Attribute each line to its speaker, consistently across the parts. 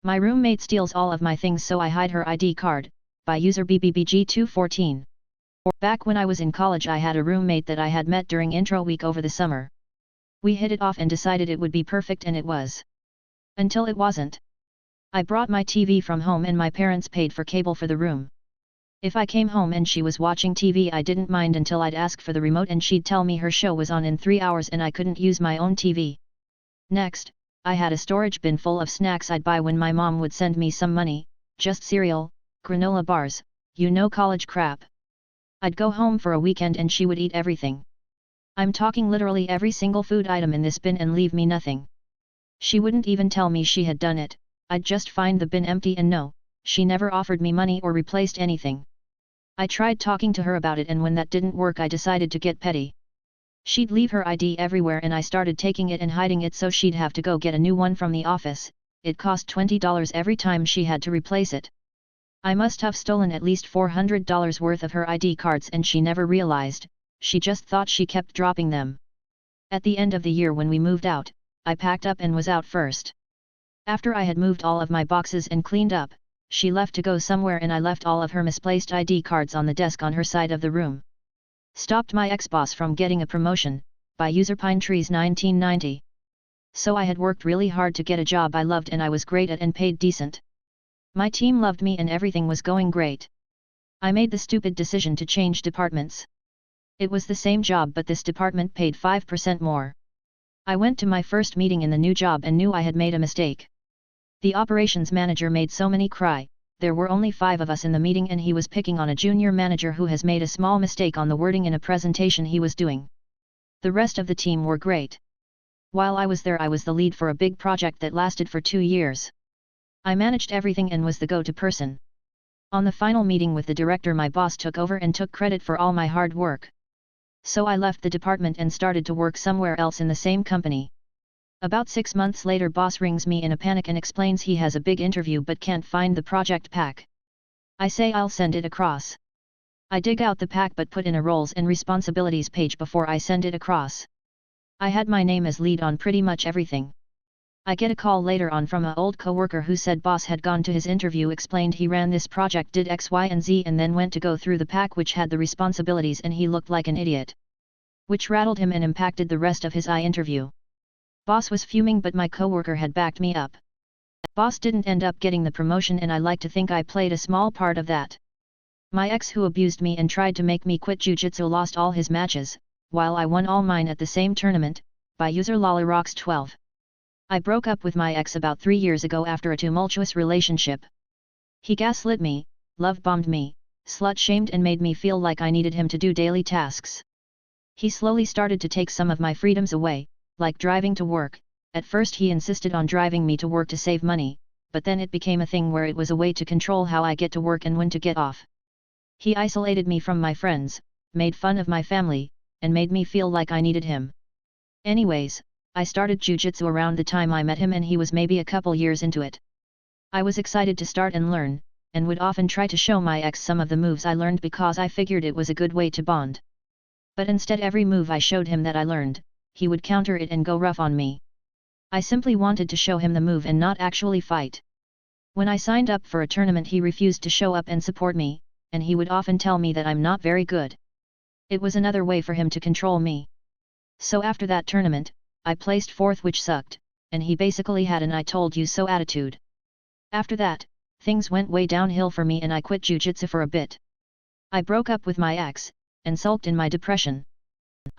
Speaker 1: My roommate steals all of my things, so I hide her ID card, by user BBBG214. Back when I was in college, I had a roommate that I had met during intro week over the summer. We hit it off and decided it would be perfect, and it was. Until it wasn't. I brought my TV from home and my parents paid for cable for the room. If I came home and she was watching TV, I didn't mind until I'd ask for the remote and she'd tell me her show was on in 3 hours and I couldn't use my own TV. Next, I had a storage bin full of snacks I'd buy when my mom would send me some money, just cereal, granola bars, college crap. I'd go home for a weekend and she would eat everything. I'm talking literally every single food item in this bin and leave me nothing. She wouldn't even tell me she had done it. I'd just find the bin empty, and no, she never offered me money or replaced anything. I tried talking to her about it, and when that didn't work, I decided to get petty. She'd leave her ID everywhere and I started taking it and hiding it so she'd have to go get a new one from the office. It cost $20 every time she had to replace it. I must have stolen at least $400 worth of her ID cards, and she never realized. She just thought she kept dropping them. At the end of the year, when we moved out, I packed up and was out first. After I had moved all of my boxes and cleaned up, she left to go somewhere and I left all of her misplaced ID cards on the desk on her side of the room. Stopped my ex-boss from getting a promotion, by user Pinetrees 1990. So I had worked really hard to get a job I loved and I was great at and paid decent. My team loved me and everything was going great. I made the stupid decision to change departments. It was the same job, but this department paid 5% more. I went to my first meeting in the new job and knew I had made a mistake. The operations manager made so many cry. There were only 5 of us in the meeting and he was picking on a junior manager who has made a small mistake on the wording in a presentation he was doing. The rest of the team were great. While I was there, I was the lead for a big project that lasted for 2 years. I managed everything and was the go-to person. On the final meeting with the director, my boss took over and took credit for all my hard work. So I left the department and started to work somewhere else in the same company. About 6 months later, boss rings me in a panic and explains he has a big interview but can't find the project pack. I say I'll send it across. I dig out the pack but put in a roles and responsibilities page before I send it across. I had my name as lead on pretty much everything. I get a call later on from an old coworker who said boss had gone to his interview, explained he ran this project, did X, Y and Z, and then went to go through the pack which had the responsibilities and he looked like an idiot. Which rattled him and impacted the rest of his interview. Boss was fuming, but my coworker had backed me up. Boss didn't end up getting the promotion and I like to think I played a small part of that. My ex, who abused me and tried to make me quit jiu-jitsu, lost all his matches, while I won all mine at the same tournament, by user LollyRocks12. I broke up with my ex about 3 years ago after a tumultuous relationship. He gaslit me, love-bombed me, slut-shamed and made me feel like I needed him to do daily tasks. He slowly started to take some of my freedoms away, like driving to work. At first he insisted on driving me to work to save money, but then it became a thing where it was a way to control how I get to work and when to get off. He isolated me from my friends, made fun of my family, and made me feel like I needed him. Anyways, I started jiu-jitsu around the time I met him and he was maybe a couple years into it. I was excited to start and learn, and would often try to show my ex some of the moves I learned because I figured it was a good way to bond. But instead, every move I showed him that I learned, he would counter it and go rough on me. I simply wanted to show him the move and not actually fight. When I signed up for a tournament, he refused to show up and support me, and he would often tell me that I'm not very good. It was another way for him to control me. So after that tournament, I placed 4th, which sucked, and he basically had an "I told you so" attitude. After that, things went way downhill for me and I quit jiu-jitsu for a bit. I broke up with my ex, and sulked in my depression.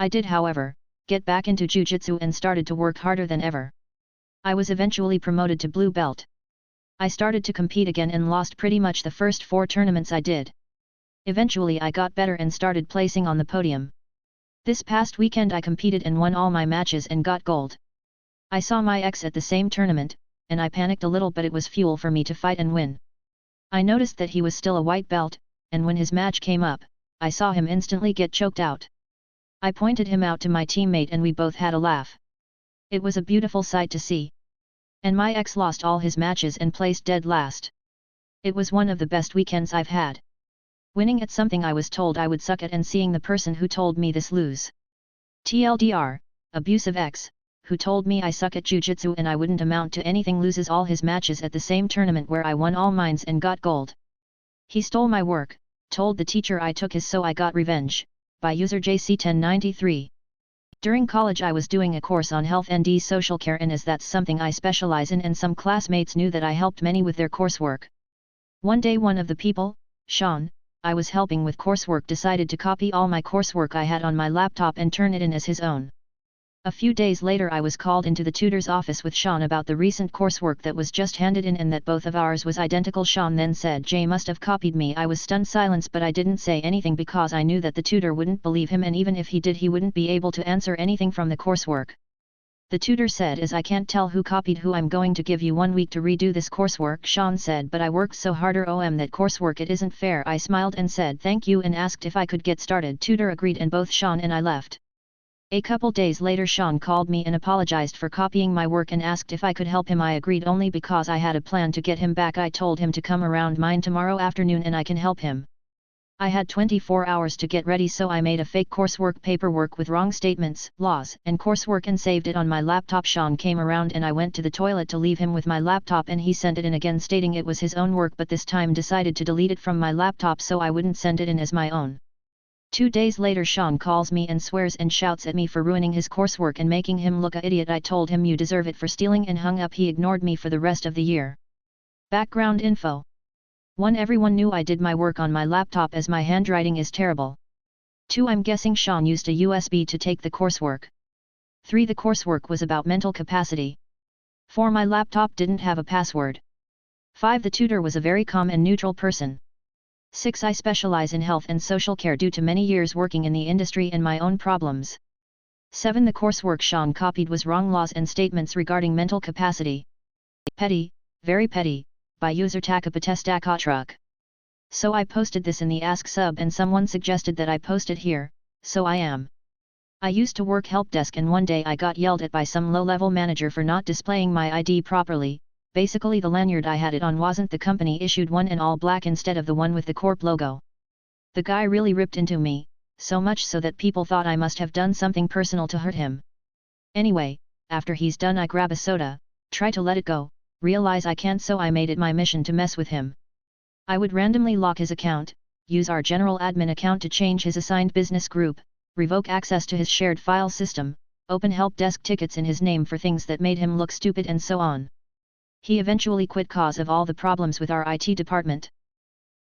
Speaker 1: I did, however, get back into jiu-jitsu and started to work harder than ever. I was eventually promoted to blue belt. I started to compete again and lost pretty much the first 4 tournaments I did. Eventually I got better and started placing on the podium. This past weekend I competed and won all my matches and got gold. I saw my ex at the same tournament, and I panicked a little, but it was fuel for me to fight and win. I noticed that he was still a white belt, and when his match came up, I saw him instantly get choked out. I pointed him out to my teammate and we both had a laugh. It was a beautiful sight to see. And my ex lost all his matches and placed dead last. It was one of the best weekends I've had. Winning at something I was told I would suck at and seeing the person who told me this lose. TLDR, abusive ex, who told me I suck at jujitsu and I wouldn't amount to anything, loses all his matches at the same tournament where I won all mines and got gold. He stole my work, told the teacher I took his, so I got revenge. By user JC1093. During college I was doing a course on health and social care, and as that's something I specialize in, and some classmates knew that I helped many with their coursework. One day one of the people, Sean, I was helping with coursework, decided to copy all my coursework I had on my laptop and turn it in as his own. A few days later I was called into the tutor's office with Sean about the recent coursework that was just handed in and that both of ours was identical. Sean then said Jay must have copied me. I was stunned silence, but I didn't say anything because I knew that the tutor wouldn't believe him, and even if he did he wouldn't be able to answer anything from the coursework. The tutor said, as I can't tell who copied who, I'm going to give you 1 week to redo this coursework. Sean said, but I worked so harder that coursework, it isn't fair. I smiled and said thank you and asked if I could get started. Tutor agreed and both Sean and I left. A couple days later Sean called me and apologized for copying my work and asked if I could help him. I agreed only because I had a plan to get him back. I told him to come around mine tomorrow afternoon and I can help him. I had 24 hours to get ready, so I made a fake coursework paperwork with wrong statements, laws, and coursework and saved it on my laptop. Sean came around and I went to the toilet to leave him with my laptop, and he sent it in again stating it was his own work, but this time decided to delete it from my laptop so I wouldn't send it in as my own. 2 days later Sean calls me and swears and shouts at me for ruining his coursework and making him look a idiot. I told him you deserve it for stealing and hung up. He ignored me for the rest of the year. Background info. 1. Everyone knew I did my work on my laptop as my handwriting is terrible. 2. I'm guessing Sean used a USB to take the coursework. 3. The coursework was about mental capacity. 4. My laptop didn't have a password. 5. The tutor was a very calm and neutral person. 6. I specialize in health and social care due to many years working in the industry and my own problems. 7. The coursework Sean copied was wrong laws and statements regarding mental capacity. Petty, very petty, by user Takapatestakotruck. So I posted this in the Ask sub and someone suggested that I post it here, so I am. I used to work help desk and one day I got yelled at by some low-level manager for not displaying my ID properly. Basically the lanyard I had it on wasn't the company issued one and all black instead of the one with the corp logo. The guy really ripped into me, so much so that people thought I must have done something personal to hurt him. Anyway, after he's done I grab a soda, try to let it go, realize I can't, so I made it my mission to mess with him. I would randomly lock his account, use our general admin account to change his assigned business group, revoke access to his shared file system, open help desk tickets in his name for things that made him look stupid and so on. He eventually quit cause of all the problems with our IT department.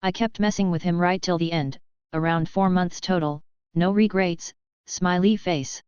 Speaker 1: I kept messing with him right till the end, around 4 months total, no regrets, smiley face.